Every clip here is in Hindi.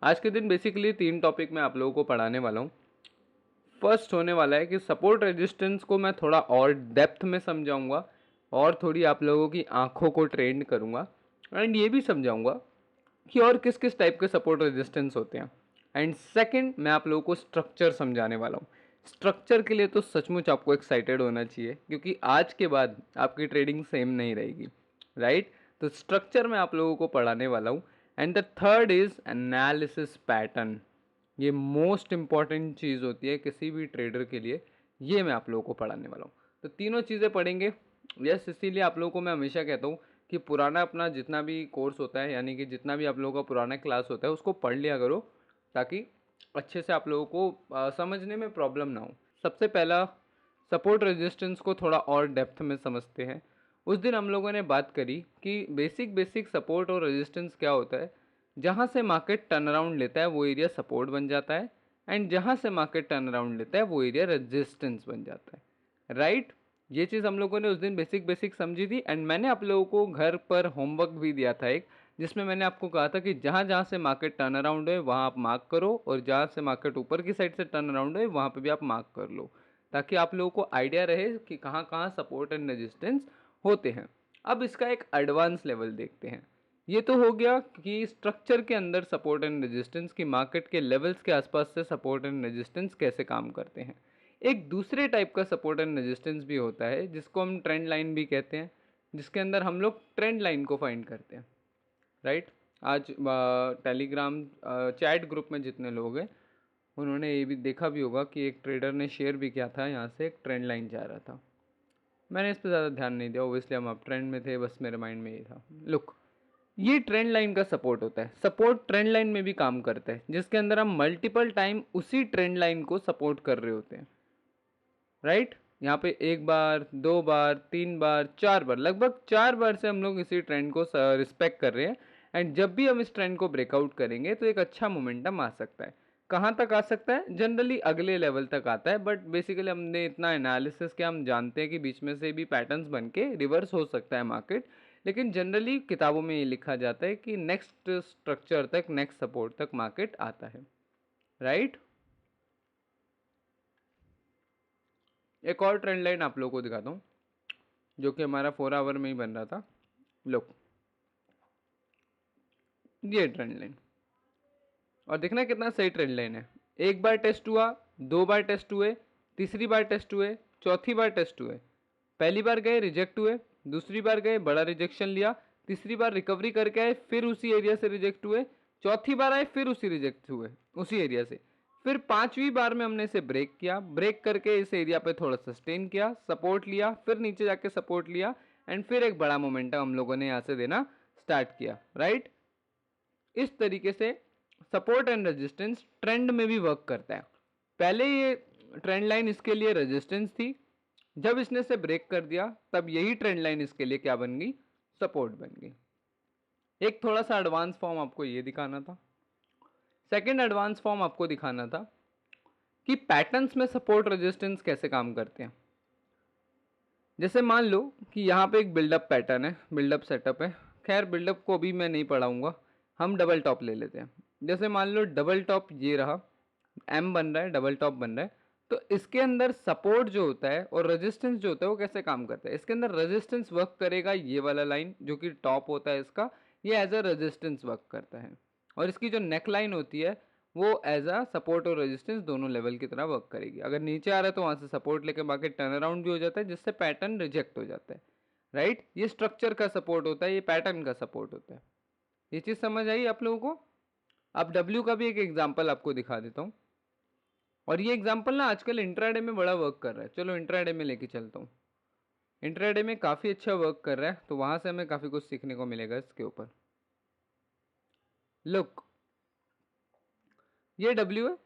आज के दिन बेसिकली 3 टॉपिक मैं आप लोगों को पढ़ाने वाला हूँ। फर्स्ट होने वाला है कि सपोर्ट रेजिस्टेंस को मैं थोड़ा और डेप्थ में समझाऊंगा और थोड़ी आप लोगों की आंखों को ट्रेंड करूंगा एंड ये भी समझाऊंगा कि और किस किस टाइप के सपोर्ट रेजिस्टेंस होते हैं। एंड सेकंड, मैं आप लोगों को स्ट्रक्चर समझाने वाला हूँ। स्ट्रक्चर के लिए तो सचमुच आपको एक्साइटेड होना चाहिए, क्योंकि आज के बाद आपकी ट्रेडिंग सेम नहीं रहेगी, राइट? तो स्ट्रक्चर मैं आप लोगों को पढ़ाने वाला हूँ। And the third is analysis pattern. ये मोस्ट इंपॉर्टेंट चीज़ होती है किसी भी ट्रेडर के लिए। ये मैं आप लोगों को पढ़ाने वाला हूँ। तो तीनों चीज़ें पढ़ेंगे। यस, इसीलिए आप लोगों को मैं हमेशा कहता हूँ कि पुराना अपना जितना भी कोर्स होता है, यानी कि जितना भी आप लोगों का पुराना क्लास होता है, उसको पढ़ लिया करो, ताकि अच्छे से आप लोगों को समझने में प्रॉब्लम ना हो। सबसे पहला, सपोर्ट रेजिस्टेंस को थोड़ा और डेप्थ में समझते हैं। उस दिन हम लोगों ने बात करी कि बेसिक सपोर्ट और रेजिस्टेंस क्या होता है। जहाँ से मार्केट टर्न अराउंड लेता है वो एरिया सपोर्ट बन जाता है, एंड जहाँ से मार्केट टर्न अराउंड लेता है वो एरिया रेजिस्टेंस बन जाता है, राइट? ये चीज़ हम लोगों ने उस दिन बेसिक समझी थी। एंड मैंने आप लोगों को घर पर होमवर्क भी दिया था एक, जिसमें मैंने आपको कहा था कि जहाँ जहाँ से मार्केट टर्न अराउंड है वहाँ आप मार्क करो, और जहाँ से मार्केट ऊपर की साइड से टर्न अराउंड है वहाँ पे भी आप मार्क कर लो, ताकि आप लोगों को आइडिया रहे कि कहाँ कहाँ सपोर्ट एंड रेजिस्टेंस होते हैं। अब इसका एक एडवांस लेवल देखते हैं। ये तो हो गया कि स्ट्रक्चर के अंदर सपोर्ट एंड रेजिस्टेंस की मार्केट के लेवल्स के आसपास से सपोर्ट एंड रेजिस्टेंस कैसे काम करते हैं। एक दूसरे टाइप का सपोर्ट एंड रेजिस्टेंस भी होता है जिसको हम ट्रेंड लाइन भी कहते हैं, जिसके अंदर हम लोग ट्रेंड लाइन को फाइंड करते हैं, राइट? आज टेलीग्राम चैट ग्रुप में जितने लोग हैं उन्होंने ये भी देखा भी होगा कि एक ट्रेडर ने शेयर भी किया था, यहाँ से एक ट्रेंड लाइन जा रहा था। मैंने इस पर ज़्यादा ध्यान नहीं दिया, ओबियसली हम अब ट्रेंड में थे, बस मेरे माइंड में ये था। लुक, ये ट्रेंड लाइन का सपोर्ट होता है। सपोर्ट ट्रेंड लाइन में भी काम करता है, जिसके अंदर हम मल्टीपल टाइम उसी ट्रेंड लाइन को सपोर्ट कर रहे होते हैं, राइट? यहाँ पे एक बार, दो बार, तीन बार, चार बार, लगभग 4 बार से हम लोग इसी ट्रेंड को रिस्पेक्ट कर रहे हैं। एंड जब भी हम इस ट्रेंड को ब्रेकआउट करेंगे तो एक अच्छा मोमेंटम आ सकता है। कहाँ तक आ सकता है? जनरली अगले लेवल तक आता है, बट बेसिकली हमने इतना एनालिसिस किया, हम जानते हैं कि बीच में से भी पैटर्न्स बन के रिवर्स हो सकता है मार्केट। लेकिन जनरली किताबों में ये लिखा जाता है कि नेक्स्ट स्ट्रक्चर तक, नेक्स्ट सपोर्ट तक मार्केट आता है, राइट? एक और ट्रेंड लाइन आप लोगों को दिखाता हूँ, जो कि हमारा 4 आवर में ही बन रहा था। लो, ये ट्रेंड लाइन, और देखना कितना सही ट्रेंड लाइन है। एक बार टेस्ट हुआ, दो बार टेस्ट हुए, तीसरी बार टेस्ट हुए, चौथी बार टेस्ट हुए। पहली बार गए, रिजेक्ट हुए। दूसरी बार गए, बड़ा रिजेक्शन लिया। तीसरी बार रिकवरी करके आए, फिर उसी एरिया से रिजेक्ट हुए। चौथी बार आए, फिर उसी रिजेक्ट हुए, उसी एरिया से। फिर पांचवी बार में हमने इसे ब्रेक किया, ब्रेक करके इस एरिया पे थोड़ा सस्टेन किया, सपोर्ट लिया, फिर नीचे जाके सपोर्ट लिया, एंड फिर एक बड़ा मोमेंटम हम लोगों ने यहाँ से देना स्टार्ट किया, राइट? इस तरीके से सपोर्ट एंड रेजिस्टेंस ट्रेंड में भी वर्क करता है। पहले ये ट्रेंड लाइन इसके लिए रेजिस्टेंस थी, जब इसने से ब्रेक कर दिया तब यही ट्रेंड लाइन इसके लिए क्या बन गई? सपोर्ट बन गई। एक थोड़ा सा एडवांस फॉर्म आपको ये दिखाना था। सेकंड एडवांस फॉर्म आपको दिखाना था कि पैटर्न्स में सपोर्ट रेजिस्टेंस कैसे काम करते हैं। जैसे मान लो कि यहाँ पे एक बिल्डअप पैटर्न है, बिल्डअप सेटअप है। खैर, बिल्डअप को अभी मैं नहीं पढ़ाऊंगा, हम डबल टॉप ले लेते हैं। जैसे मान लो डबल टॉप ये रहा, एम बन रहा है, डबल टॉप बन रहा है। तो इसके अंदर सपोर्ट जो होता है और रेजिस्टेंस जो होता है वो कैसे काम करता है? इसके अंदर रेजिस्टेंस वर्क करेगा, ये वाला लाइन जो कि टॉप होता है इसका, ये एज अ रेजिस्टेंस वर्क करता है। और इसकी जो नेक लाइन होती है वो एज अ सपोर्ट और रेजिस्टेंस दोनों लेवल की तरह वर्क करेगी। अगर नीचे आ रहा है तो वहाँ से सपोर्ट लेके बाकी टर्न अराउंड भी हो जाता है, जिससे पैटर्न रिजेक्ट हो जाता है, राइट? ये स्ट्रक्चर का सपोर्ट होता है, ये पैटर्न का सपोर्ट होता है। ये चीज़ समझ आई आप लोगों को? अब डब्ल्यू का भी एक एग्जाम्पल आपको दिखा देता हूँ, और ये एग्जाम्पल ना आजकल इंट्राडे में बड़ा वर्क कर रहा है। चलो इंट्राडे में लेके चलता हूँ। इंट्राडे में काफ़ी अच्छा वर्क कर रहा है, तो वहाँ से हमें काफ़ी कुछ सीखने को मिलेगा इसके ऊपर। लुक, ये डब्ल्यू है।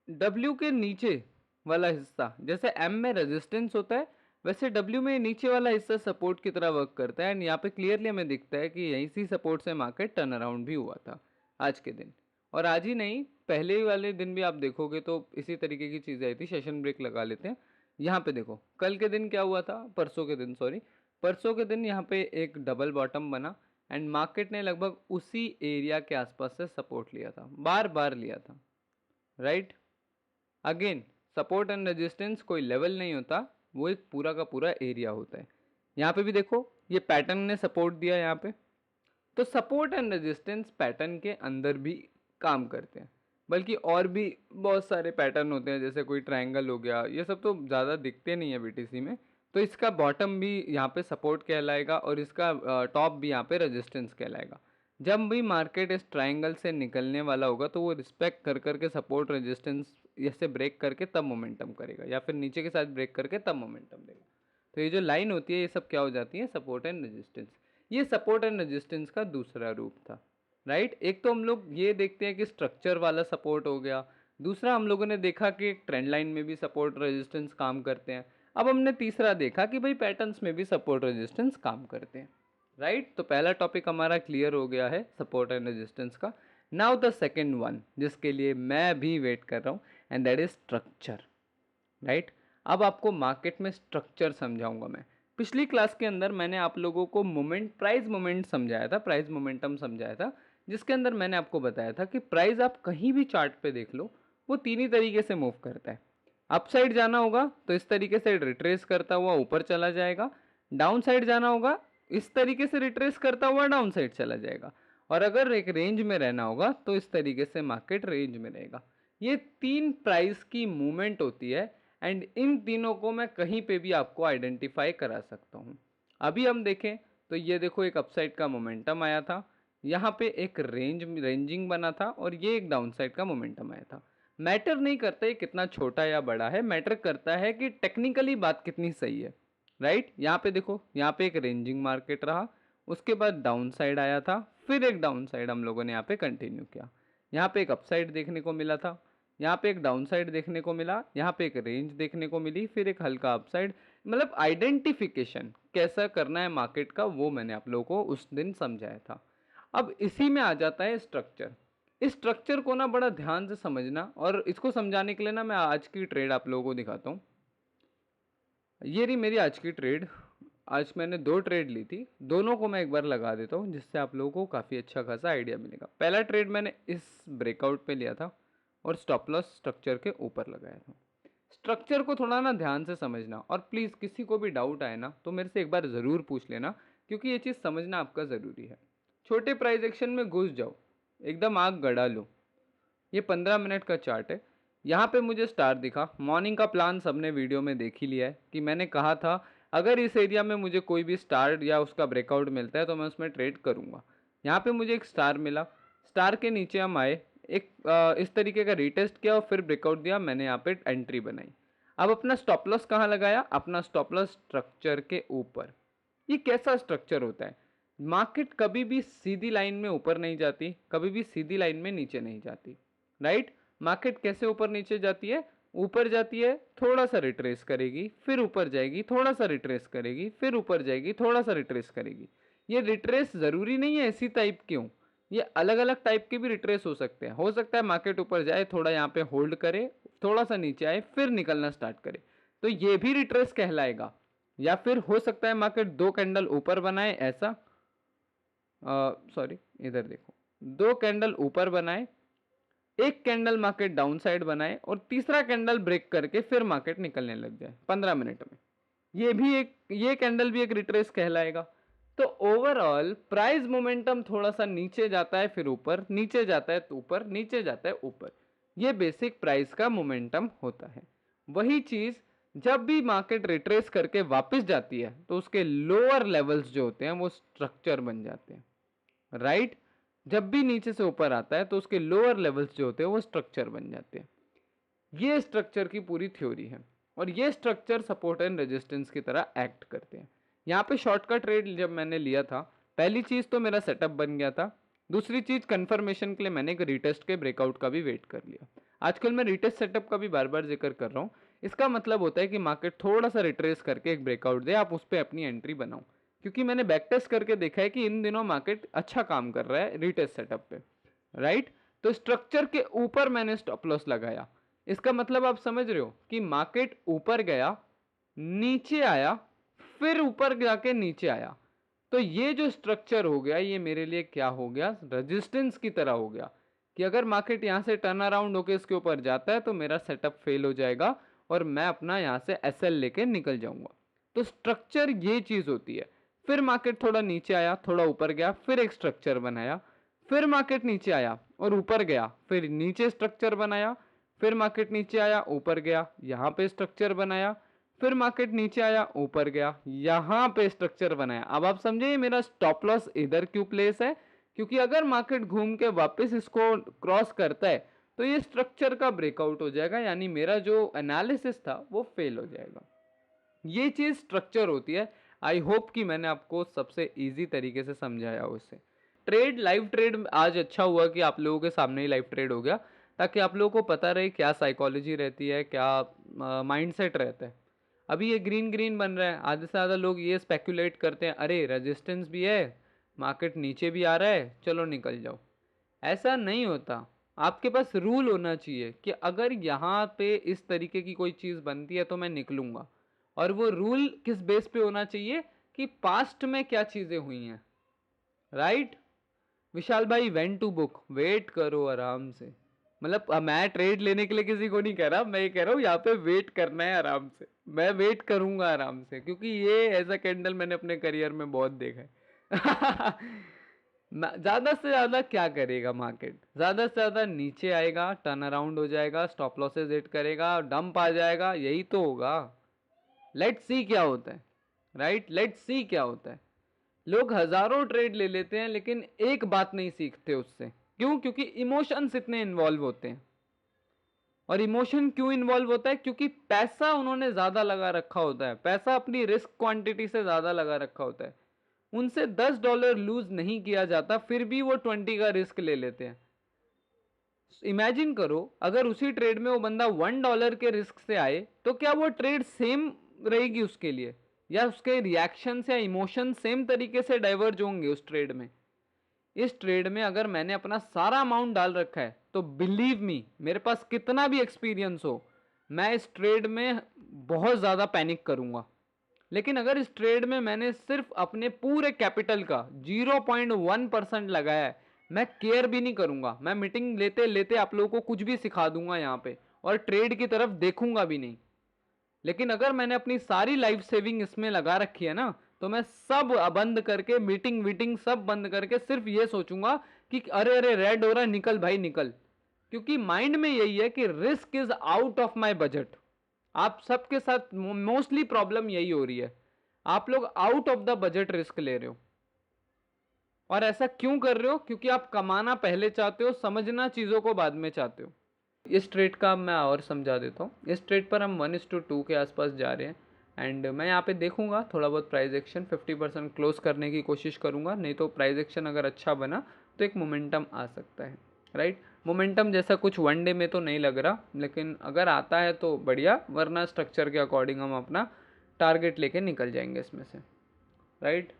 डब्ल्यू के नीचे वाला हिस्सा, जैसे एम में रेजिस्टेंस होता है, वैसे डब्ल्यू में नीचे वाला हिस्सा सपोर्ट की तरह वर्क करता है। एंड यहाँ पे क्लियरली हमें दिखता है कि यहीं सी सपोर्ट से मार्केट टर्न अराउंड भी हुआ था आज के दिन। और आज ही नहीं, पहले ही वाले दिन भी आप देखोगे तो इसी तरीके की चीज़ आई थी। सेशन ब्रेक लगा लेते हैं। यहाँ पे देखो, कल के दिन क्या हुआ था, परसों के दिन, सॉरी, परसों के दिन यहाँ पे एक डबल बॉटम बना, एंड मार्केट ने लगभग उसी एरिया के आसपास से सपोर्ट लिया था, बार बार लिया था, right. Again support and resistance कोई लेवल नहीं होता, वो एक पूरा का पूरा एरिया होता है। यहाँ पे भी देखो ये पैटर्न ने सपोर्ट दिया यहाँ पे, तो सपोर्ट एंड रेजिस्टेंस पैटर्न के अंदर भी काम करते हैं, बल्कि और भी बहुत सारे पैटर्न होते हैं, जैसे कोई ट्रायंगल हो गया, ये सब तो ज़्यादा दिखते नहीं है बीटीसी में। तो इसका बॉटम भी यहाँ पे सपोर्ट कहलाएगा और इसका टॉप भी यहाँ पे रेजिस्टेंस कहलाएगा। जब भी मार्केट इस ट्रायंगल से निकलने वाला होगा तो वो रिस्पेक्ट कर करके सपोर्ट रेजिस्टेंस ऐसे ब्रेक करके तब मोमेंटम करेगा, या फिर नीचे के साथ ब्रेक करके तब मोमेंटम देगा। तो ये जो लाइन होती है ये सब क्या हो जाती है, सपोर्ट एंड रेजिस्टेंस। ये सपोर्ट एंड रेजिस्टेंस का दूसरा रूप था, राइट। एक तो हम लोग ये देखते हैं कि स्ट्रक्चर वाला सपोर्ट हो गया, दूसरा हम लोगों ने देखा कि ट्रेंड लाइन में भी सपोर्ट रेजिस्टेंस काम करते हैं। अब हमने तीसरा देखा कि भाई पैटर्न्स में भी सपोर्ट रेजिस्टेंस काम करते हैं, राइट। तो पहला टॉपिक हमारा क्लियर हो गया है सपोर्ट एंड रेजिस्टेंस का। नाउ द सेकेंड वन जिसके लिए मैं भी वेट कर रहा हूँ, and that is structure, right. अब आपको मार्केट में स्ट्रक्चर समझाऊंगा मैं। पिछली क्लास के अंदर मैंने आप लोगों को मोमेंट, प्राइस मोमेंट समझाया था, प्राइस मोमेंटम समझाया था, जिसके अंदर मैंने आपको बताया था कि प्राइस आप कहीं भी चार्ट पे देख लो वो तीन ही तरीके से मूव करता है। अप साइड जाना होगा तो इस तरीके से रिट्रेस करता हुआ ऊपर चला जाएगा, डाउन साइड जाना होगा इस तरीके से रिट्रेस करता हुआ डाउन साइड चला जाएगा, और अगर एक रेंज में रहना होगा तो इस तरीके से मार्केट रेंज में रहेगा। ये तीन प्राइस की मूवमेंट होती है, एंड इन तीनों को मैं कहीं पे भी आपको आइडेंटिफाई करा सकता हूँ। अभी हम देखें तो ये देखो एक अपसाइड का मोमेंटम आया था, यहाँ पे एक रेंजिंग बना था, और ये एक डाउन साइड का मोमेंटम आया था। मैटर नहीं करता है कितना छोटा या बड़ा है, मैटर करता है कि टेक्निकली बात कितनी सही है, राइट। यहाँ पे देखो यहाँ पे एक रेंजिंग मार्केट रहा, उसके बाद डाउन साइड आया था, फिर एक डाउन साइड हम लोगों ने यहाँ पे कंटिन्यू किया, यहाँ पे एक अपसाइड देखने को मिला था, यहाँ पे एक डाउन साइड देखने को मिला, यहाँ पे एक रेंज देखने को मिली, फिर एक हल्का अपसाइड। मतलब आइडेंटिफिकेशन कैसा करना है मार्केट का वो मैंने आप लोगों को उस दिन समझाया था। अब इसी में आ जाता है स्ट्रक्चर। इस स्ट्रक्चर को ना बड़ा ध्यान से समझना, और इसको समझाने के लिए ना मैं आज की ट्रेड आप लोगों को दिखाता हूँ। ये रही मेरी आज की ट्रेड। आज मैंने दो ट्रेड ली थी, दोनों को मैं एक बार लगा देता हूँ जिससे आप लोगों को काफ़ी अच्छा खासा आइडिया मिलेगा। पहला ट्रेड मैंने इस ब्रेकआउट पे लिया था और स्टॉप लॉस स्ट्रक्चर के ऊपर लगाया था। स्ट्रक्चर को थोड़ा ना ध्यान से समझना, और प्लीज़ किसी को भी डाउट आए ना तो मेरे से एक बार ज़रूर पूछ लेना, क्योंकि ये चीज़ समझना आपका ज़रूरी है। छोटे प्राइस एक्शन में घुस जाओ, एकदम आग गड़ा लो। ये 15 मिनट का चार्ट है, यहाँ पे मुझे स्टार दिखा। मॉर्निंग का प्लान सबने वीडियो में देख ही लिया है कि मैंने कहा था अगर इस एरिया में मुझे कोई भी स्टार या उसका ब्रेकआउट मिलता है तो मैं उसमें ट्रेड करूँगा। यहाँ पे मुझे एक स्टार मिला, स्टार के नीचे हम आए, एक इस तरीके का रीटेस्ट किया और फिर ब्रेकआउट दिया, मैंने यहाँ पे एंट्री बनाई। अब अपना स्टॉप लॉस कहाँ लगाया, अपना स्टॉप लॉस स्ट्रक्चर के ऊपर। ये कैसा स्ट्रक्चर होता है, मार्केट कभी भी सीधी लाइन में ऊपर नहीं जाती, कभी भी सीधी लाइन में नीचे नहीं जाती, राइट। मार्केट कैसे ऊपर नीचे जाती है, ऊपर जाती है थोड़ा सा रिट्रेस करेगी, फिर ऊपर जाएगी, थोड़ा सा रिट्रेस करेगी, फिर ऊपर जाएगी, थोड़ा सा रिट्रेस करेगी। ये रिट्रेस जरूरी नहीं है इसी टाइप क्यों, ये अलग अलग टाइप के भी रिट्रेस हो सकते हैं। हो सकता है मार्केट ऊपर जाए, थोड़ा यहाँ पे होल्ड करे, थोड़ा सा नीचे आए, फिर निकलना स्टार्ट करे, तो ये भी रिट्रेस कहलाएगा। या फिर हो सकता है मार्केट दो कैंडल ऊपर बनाए, ऐसा सॉरी इधर देखो, दो कैंडल ऊपर बनाए, एक कैंडल मार्केट डाउन साइड बनाए, और तीसरा कैंडल ब्रेक करके फिर मार्केट निकलने लग जाए 15 मिनट में। ये कैंडल भी एक रिट्रेस कहलाएगा। तो ओवरऑल प्राइस मोमेंटम थोड़ा सा नीचे जाता है फिर ऊपर, नीचे जाता है तो ऊपर, नीचे जाता है ऊपर। ये बेसिक प्राइस का मोमेंटम होता है। वही चीज जब भी मार्केट रिट्रेस करके वापस जाती है तो उसके लोअर लेवल्स जो होते हैं वो स्ट्रक्चर बन जाते हैं, राइट। जब भी नीचे से ऊपर आता है तो उसके लोअर लेवल्स जो होते हैं वो स्ट्रक्चर बन जाते हैं। ये स्ट्रक्चर की पूरी थ्योरी है, और ये स्ट्रक्चर सपोर्ट एंड रेजिस्टेंस की तरह एक्ट करते हैं। यहाँ पे शॉर्टकट ट्रेड जब मैंने लिया था, पहली चीज़ तो मेरा सेटअप बन गया था, दूसरी चीज़ कंफर्मेशन के लिए मैंने एक रीटेस्ट के ब्रेकआउट का भी वेट कर लिया। आजकल मैं रीटेस्ट सेटअप का भी बार बार जिक्र कर रहा हूँ। इसका मतलब होता है कि मार्केट थोड़ा सा रिट्रेस करके एक ब्रेकआउट दे, आप उस पर अपनी एंट्री बनाओ, क्योंकि मैंने बैक टेस्ट करके देखा है कि इन दिनों मार्केट अच्छा काम कर रहा है रीटेस्ट सेटअप पे, राइट। तो स्ट्रक्चर के ऊपर मैंने स्टॉप लॉस लगाया। इसका मतलब आप समझ रहे हो कि मार्केट ऊपर गया, नीचे आया, फिर ऊपर जाके नीचे आया, तो ये जो स्ट्रक्चर हो गया ये मेरे लिए क्या हो गया, रेजिस्टेंस की तरह हो गया कि अगर मार्केट यहाँ से टर्न अराउंड होके इसके ऊपर जाता है तो मेरा सेटअप फेल हो जाएगा और मैं अपना यहाँ से एसएल लेके निकल जाऊंगा। तो स्ट्रक्चर ये चीज होती है। फिर मार्केट थोड़ा नीचे आया, थोड़ा ऊपर गया, फिर एक स्ट्रक्चर बनाया, फिर मार्केट नीचे आया और ऊपर गया, फिर नीचे स्ट्रक्चर बनाया, फिर मार्केट नीचे आया ऊपर गया, यहाँ पे स्ट्रक्चर बनाया, फिर मार्केट नीचे आया ऊपर गया, यहाँ पे स्ट्रक्चर बनाया। अब आप समझे मेरा स्टॉप लॉस इधर क्यों प्लेस है, क्योंकि अगर मार्केट घूम के वापस इसको क्रॉस करता है तो ये स्ट्रक्चर का ब्रेकआउट हो जाएगा, यानी मेरा जो एनालिसिस था वो फेल हो जाएगा। ये चीज स्ट्रक्चर होती है। आई होप कि मैंने आपको सबसे इजी तरीके से समझाया हो इसे। ट्रेड, लाइव ट्रेड आज अच्छा हुआ कि आप लोगों के सामने ही लाइव ट्रेड हो गया, ताकि आप लोगों को पता रहे क्या साइकोलॉजी रहती है, क्या माइंडसेट रहता है। अभी ये ग्रीन ग्रीन बन रहा है, आधे से ज़्यादा लोग ये स्पेकुलेट करते हैं, अरे रेजिस्टेंस भी है, मार्केट नीचे भी आ रहा है, चलो निकल जाओ। ऐसा नहीं होता। आपके पास रूल होना चाहिए कि अगर यहाँ पे इस तरीके की कोई चीज़ बनती है तो मैं निकलूंगा। और वो रूल किस बेस पे होना चाहिए कि पास्ट में क्या चीज़ें हुई हैं, राइट। विशाल भाई, वेन टू बुक, वेट करो आराम से। मतलब मैं ट्रेड लेने के लिए किसी को नहीं कह रहा, मैं ये कह रहा हूँ यहाँ पे वेट करना है आराम से। मैं वेट करूंगा आराम से, क्योंकि ये ऐसा कैंडल मैंने अपने करियर में बहुत देखा है। ज्यादा से ज्यादा क्या करेगा मार्केट, ज्यादा से ज्यादा नीचे आएगा, टर्न अराउंड हो जाएगा, स्टॉप लॉसेस हिट करेगा, डंप आ जाएगा, यही तो होगा। लेट्स सी क्या होता है, राइट, लेट्स सी क्या होता है। लोग हजारों ट्रेड ले लेते हैं लेकिन एक बात नहीं सीखते उससे। क्यों? क्योंकि इमोशंस इतने इन्वॉल्व होते हैं। और इमोशन क्यों इन्वॉल्व होता है? क्योंकि पैसा उन्होंने ज्यादा लगा रखा होता है, पैसा अपनी रिस्क क्वांटिटी से ज्यादा लगा रखा होता है। उनसे $10 लूज नहीं किया जाता, फिर भी वो 20 का रिस्क ले लेते हैं। इमेजिन करो अगर उसी ट्रेड में वो बंदा $1 के रिस्क से आए तो क्या वो ट्रेड सेम रहेगी उसके लिए, या उसके रिएक्शन या इमोशन सेम तरीके से डाइवर्ज होंगे उस ट्रेड में? इस ट्रेड में अगर मैंने अपना सारा अमाउंट डाल रखा है तो बिलीव मी, मेरे पास कितना भी एक्सपीरियंस हो, मैं इस ट्रेड में बहुत ज़्यादा पैनिक करूंगा। लेकिन अगर इस ट्रेड में मैंने सिर्फ अपने पूरे कैपिटल का 0.1% लगाया है, मैं केयर भी नहीं करूंगा, मैं मीटिंग लेते लेते आप लोगों को कुछ भी सिखा दूंगा यहाँ पे, और ट्रेड की तरफ देखूंगा भी नहीं। लेकिन अगर मैंने अपनी सारी लाइफ सेविंग इसमें लगा रखी है ना, तो मैं सब बंद करके, मीटिंग वीटिंग सब बंद करके सिर्फ ये सोचूंगा कि अरे अरे रेड हो रहा है, निकल भाई निकल। क्योंकि माइंड में यही है कि risk is out of my budget. आप सबके साथ मोस्टली प्रॉब्लम यही हो रही है, आप लोग out of the budget risk ले रहे हो। और ऐसा क्यों कर रहे हो? क्योंकि आप कमाना पहले चाहते हो, समझना चीज़ों को बाद में चाहते हो। इस ट्रेड का मैं और समझा देता हूँ। इस ट्रेड पर हम 1:2 के आसपास जा रहे हैं, एंड मैं यहाँ पे देखूंगा थोड़ा बहुत प्राइस एक्शन, 50% क्लोज करने की कोशिश करूंगा। नहीं तो प्राइस एक्शन अगर अच्छा बना तो एक मोमेंटम आ सकता है, राइट। मोमेंटम जैसा कुछ वन डे में तो नहीं लग रहा, लेकिन अगर आता है तो बढ़िया, वरना स्ट्रक्चर के अकॉर्डिंग हम अपना टारगेट लेके निकल जाएंगे इसमें से, राइट।